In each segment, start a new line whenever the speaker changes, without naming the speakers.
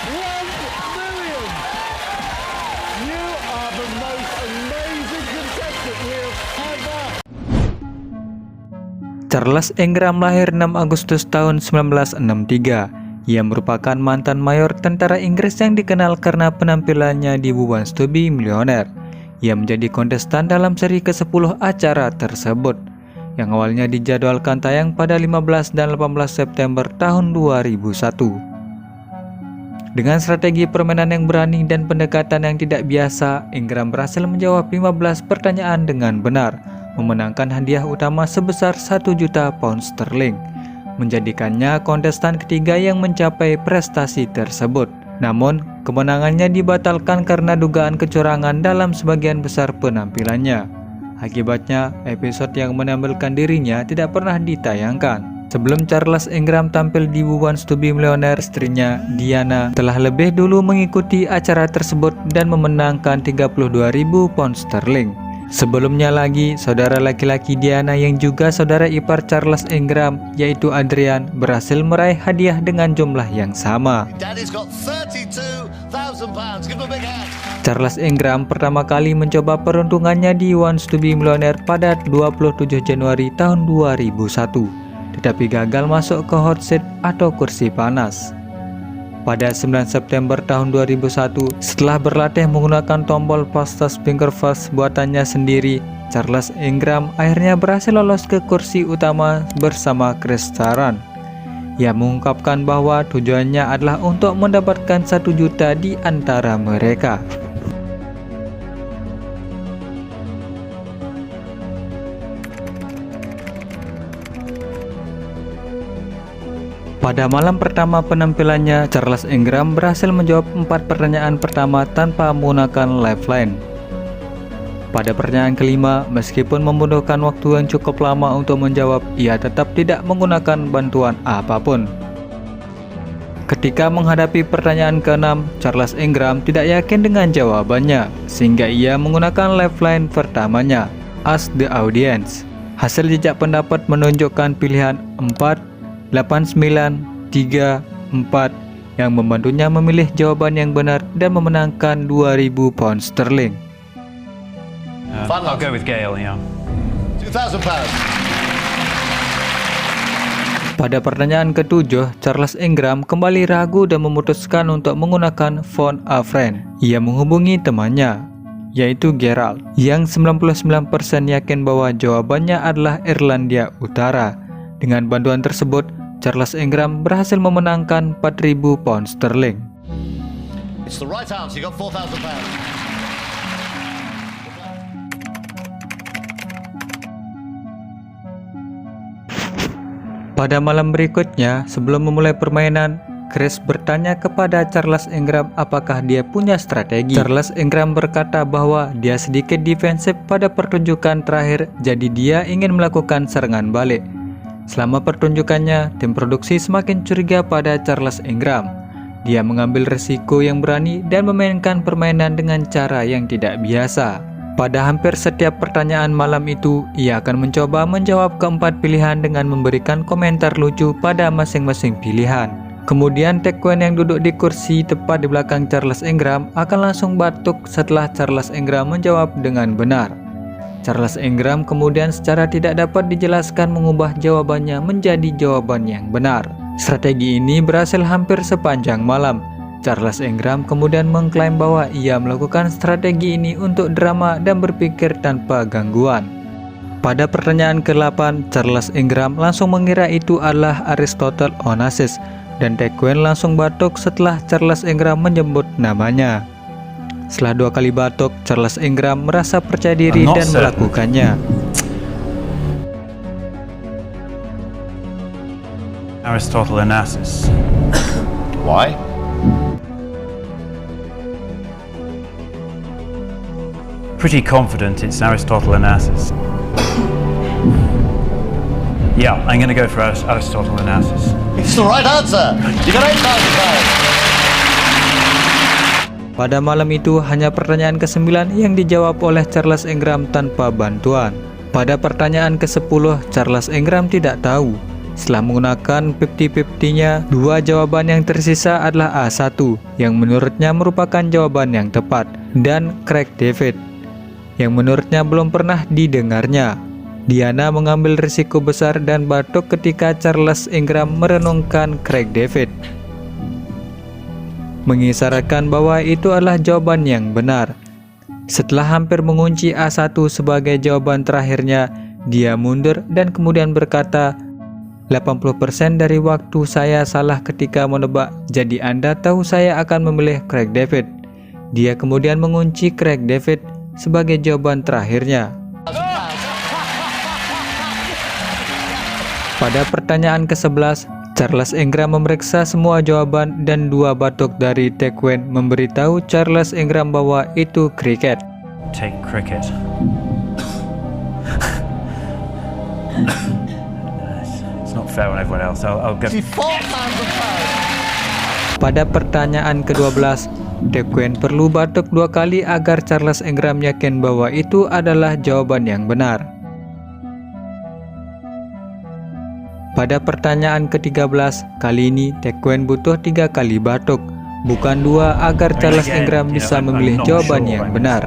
1 million! You are the most amazing contestant we have ever.
Charles Ingram lahir 6 Agustus tahun 1963. Ia merupakan mantan mayor tentara Inggris yang dikenal karena penampilannya di Who Wants to Be Millionaire. Ia menjadi kontestan dalam seri ke-10 acara tersebut, yang awalnya dijadwalkan tayang pada 15 dan 18 September tahun 2001. Dengan strategi permainan yang berani dan pendekatan yang tidak biasa, Ingram berhasil menjawab 15 pertanyaan dengan benar, memenangkan hadiah utama sebesar 1 juta pound sterling, menjadikannya kontestan ketiga yang mencapai prestasi tersebut. Namun, kemenangannya dibatalkan karena dugaan kecurangan dalam sebagian besar penampilannya. Akibatnya, episode yang menampilkan dirinya tidak pernah ditayangkan. Sebelum Charles Ingram tampil di Who Wants to Be Millionaire, istrinya, Diana, telah lebih dulu mengikuti acara tersebut dan memenangkan 32.000 pound sterling. Sebelumnya lagi, saudara laki-laki Diana yang juga saudara ipar Charles Ingram, yaitu Adrian, berhasil meraih hadiah dengan jumlah yang sama. Charles Ingram pertama kali mencoba peruntungannya di Who Wants to Be Millionaire pada 27 Januari tahun 2001, tetapi gagal masuk ke hot seat atau kursi panas. Pada 9 September tahun 2001, setelah berlatih menggunakan tombol pasta Spinkerfast buatannya sendiri, Charles Ingram akhirnya berhasil lolos ke kursi utama bersama Chris Tarrant. Ia mengungkapkan bahwa tujuannya adalah untuk mendapatkan 1 juta di antara mereka. Pada malam pertama penampilannya, Charles Ingram berhasil menjawab 4 pertanyaan pertama tanpa menggunakan lifeline. Pada pertanyaan kelima, meskipun membutuhkan waktu yang cukup lama untuk menjawab, ia tetap tidak menggunakan bantuan apapun. Ketika menghadapi pertanyaan ke-6, Charles Ingram tidak yakin dengan jawabannya, sehingga ia menggunakan lifeline pertamanya, Ask the Audience. Hasil jejak pendapat menunjukkan pilihan 4, 8, 9, 3, 4 yang membantunya memilih jawaban yang benar dan memenangkan 2.000 pound sterling.
I'll go with Gail, yeah.
2,000 pounds.
Pada pertanyaan ke-7, Charles Ingram kembali ragu dan memutuskan untuk menggunakan phone a friend. Ia menghubungi temannya, yaitu Gerald, yang 99% yakin bahwa jawabannya adalah Irlandia Utara. Dengan bantuan tersebut, Charles Ingram berhasil memenangkan 4.000 pound sterling.
It's the right answer. You got 4,000 pounds.
Pada malam berikutnya, sebelum memulai permainan, Chris bertanya kepada Charles Ingram apakah dia punya strategi. Charles Ingram berkata bahwa dia sedikit defensif pada pertunjukan terakhir, jadi dia ingin melakukan serangan balik. Selama pertunjukannya, tim produksi semakin curiga pada Charles Ingram. Dia mengambil resiko yang berani dan memainkan permainan dengan cara yang tidak biasa. Pada hampir setiap pertanyaan malam itu, ia akan mencoba menjawab keempat pilihan dengan memberikan komentar lucu pada masing-masing pilihan. Kemudian Taekwon yang duduk di kursi tepat di belakang Charles Ingram akan langsung batuk setelah Charles Ingram menjawab dengan benar. Charles Ingram kemudian secara tidak dapat dijelaskan mengubah jawabannya menjadi jawaban yang benar. Strategi ini berhasil hampir sepanjang malam. Charles Ingram kemudian mengklaim bahwa ia melakukan strategi ini untuk drama dan berpikir tanpa gangguan. Pada pertanyaan ke-8, Charles Ingram langsung mengira itu adalah Aristotle Onassis, dan Taekwon langsung batuk setelah Charles Ingram menyebut namanya. Setelah 2 kali batuk, Charles Ingram merasa percaya diri dan melakukannya.
Aristotle Onassis.
Why?
Pretty confident it's Aristotle Onassis. Yeah, I'm going to go for Aristotle Onassis.
It's the right answer. You got 8,000 pounds.
Pada malam itu, hanya pertanyaan ke-9 yang dijawab oleh Charles Ingram tanpa bantuan. Pada pertanyaan ke-10, Charles Ingram tidak tahu. Setelah menggunakan 50-50-nya, dua jawaban yang tersisa adalah A1 yang menurutnya merupakan jawaban yang tepat, dan Craig David yang menurutnya belum pernah didengarnya. Diana mengambil risiko besar dan batuk ketika Charles Ingram merenungkan Craig David, mengisyaratkan bahwa itu adalah jawaban yang benar. Setelah hampir mengunci A1 sebagai jawaban terakhirnya, dia mundur dan kemudian berkata, 80% dari waktu saya salah ketika menebak, jadi Anda tahu saya akan memilih Craig David. Dia kemudian mengunci Craig David sebagai jawaban terakhirnya. Pada pertanyaan ke-11, Charles Ingram memeriksa semua jawaban dan dua batuk dari Tequan memberitahu Charles Ingram bahwa itu kriket.
Take cricket. It's not fair on everyone else. I'll go.
Pada pertanyaan ke-12, Tequan perlu batuk 2 kali agar Charles Ingram yakin bahwa itu adalah jawaban yang benar. Pada pertanyaan ke-13, kali ini Tequan butuh 3 kali batuk, bukan 2, agar Charles Ingram bisa memilih jawaban yang benar.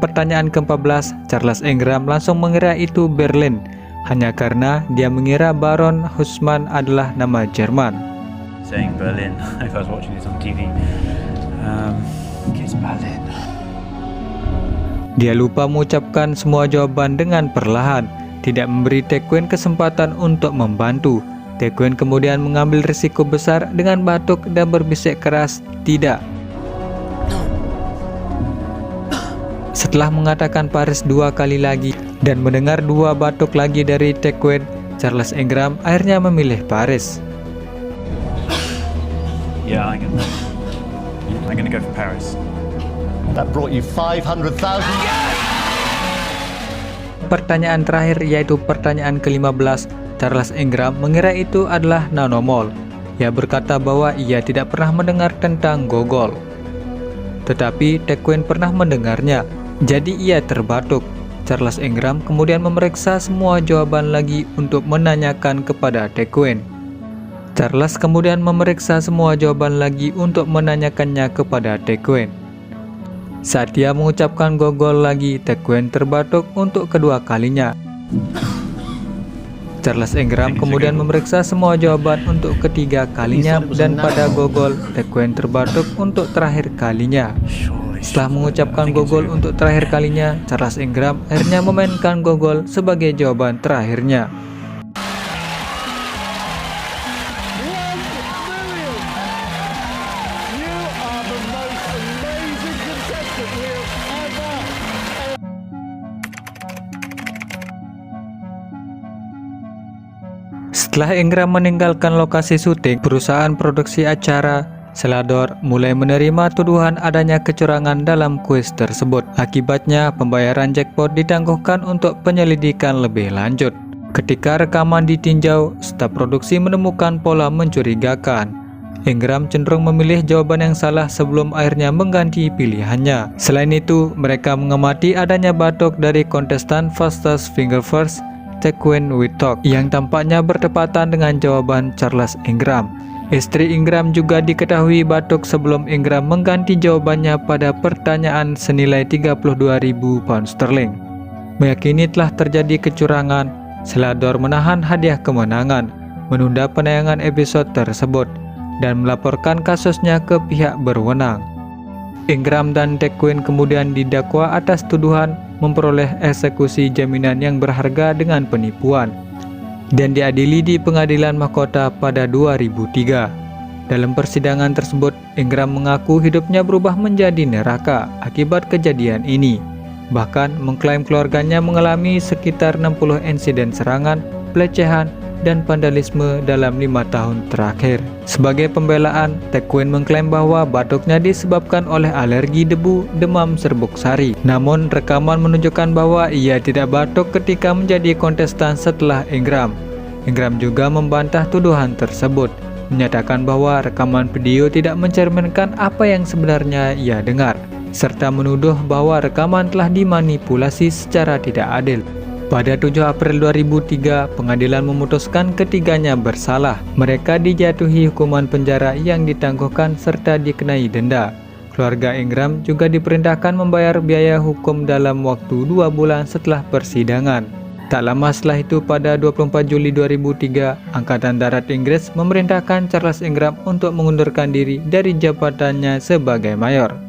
Pertanyaan ke-14, Charles Ingram langsung mengira itu Berlin, hanya karena dia mengira Baron Haussmann adalah nama Jerman.
Saying Berlin, if I was watching this on TV. It's Berlin.
Dia lupa mengucapkan semua jawaban dengan perlahan, tidak memberi Tequan kesempatan untuk membantu. Tequan kemudian mengambil risiko besar dengan batuk dan berbisik keras, "Tidak." Setelah mengatakan Paris 2 kali lagi dan mendengar 2 batuk lagi dari Tequan, Charles Ingram akhirnya memilih Paris.
Yeah, I'm gonna go for Paris.
That brought you 500,000.
Pertanyaan terakhir yaitu pertanyaan ke-15, Charles Ingram mengira itu adalah nanomol. Ia berkata bahwa ia tidak pernah mendengar tentang gogol. Tetapi Tequan pernah mendengarnya, jadi ia terbatuk. Charles Ingram kemudian memeriksa semua jawaban lagi untuk menanyakan kepada Tequan. Charles kemudian memeriksa semua jawaban lagi untuk menanyakannya kepada Tequan. Saat dia mengucapkan gogol lagi, Tequan terbatuk untuk kedua kalinya. Charles Ingram kemudian memeriksa semua jawaban untuk ketiga kalinya dan pada gogol, Tequan terbatuk untuk terakhir kalinya. Setelah mengucapkan gogol untuk terakhir kalinya, Charles Ingram akhirnya memainkan gogol sebagai jawaban terakhirnya. Setelah Ingram meninggalkan lokasi syuting, perusahaan produksi acara Celador mulai menerima tuduhan adanya kecurangan dalam kuis tersebut. Akibatnya, pembayaran jackpot ditangguhkan untuk penyelidikan lebih lanjut. Ketika rekaman ditinjau, staf produksi menemukan pola mencurigakan. Ingram cenderung memilih jawaban yang salah sebelum akhirnya mengganti pilihannya. Selain itu, mereka mengamati adanya batuk dari kontestan Fastest Finger First, Tequan Wittok, yang tampaknya bertepatan dengan jawaban Charles Ingram. Istri Ingram juga diketahui batuk sebelum Ingram mengganti jawabannya pada pertanyaan senilai 32.000 pound sterling. Meyakini telah terjadi kecurangan, Celador menahan hadiah kemenangan, menunda penayangan episode tersebut, dan melaporkan kasusnya ke pihak berwenang. Ingram dan Tequan kemudian didakwa atas tuduhan memperoleh eksekusi jaminan yang berharga dengan penipuan, dan diadili di pengadilan mahkota pada 2003. Dalam persidangan tersebut, Ingram mengaku hidupnya berubah menjadi neraka akibat kejadian ini. Bahkan mengklaim keluarganya mengalami sekitar 60 insiden serangan, pelecehan, dan vandalisme dalam 5 tahun terakhir. Sebagai pembelaan, Tequan mengklaim bahwa batuknya disebabkan oleh alergi debu, demam serbuk sari. Namun rekaman menunjukkan bahwa ia tidak batuk ketika menjadi kontestan setelah Ingram. Ingram juga membantah tuduhan tersebut. menyatakan bahwa rekaman video tidak mencerminkan apa yang sebenarnya ia dengar, serta menuduh bahwa rekaman telah dimanipulasi secara tidak adil. Pada 7 April 2003, pengadilan memutuskan ketiganya bersalah. Mereka dijatuhi hukuman penjara yang ditangguhkan serta dikenai denda. Keluarga Ingram juga diperintahkan membayar biaya hukum dalam waktu 2 bulan setelah persidangan. Tak lama setelah itu, pada 24 Juli 2003, Angkatan Darat Inggris memerintahkan Charles Ingram untuk mengundurkan diri dari jabatannya sebagai mayor.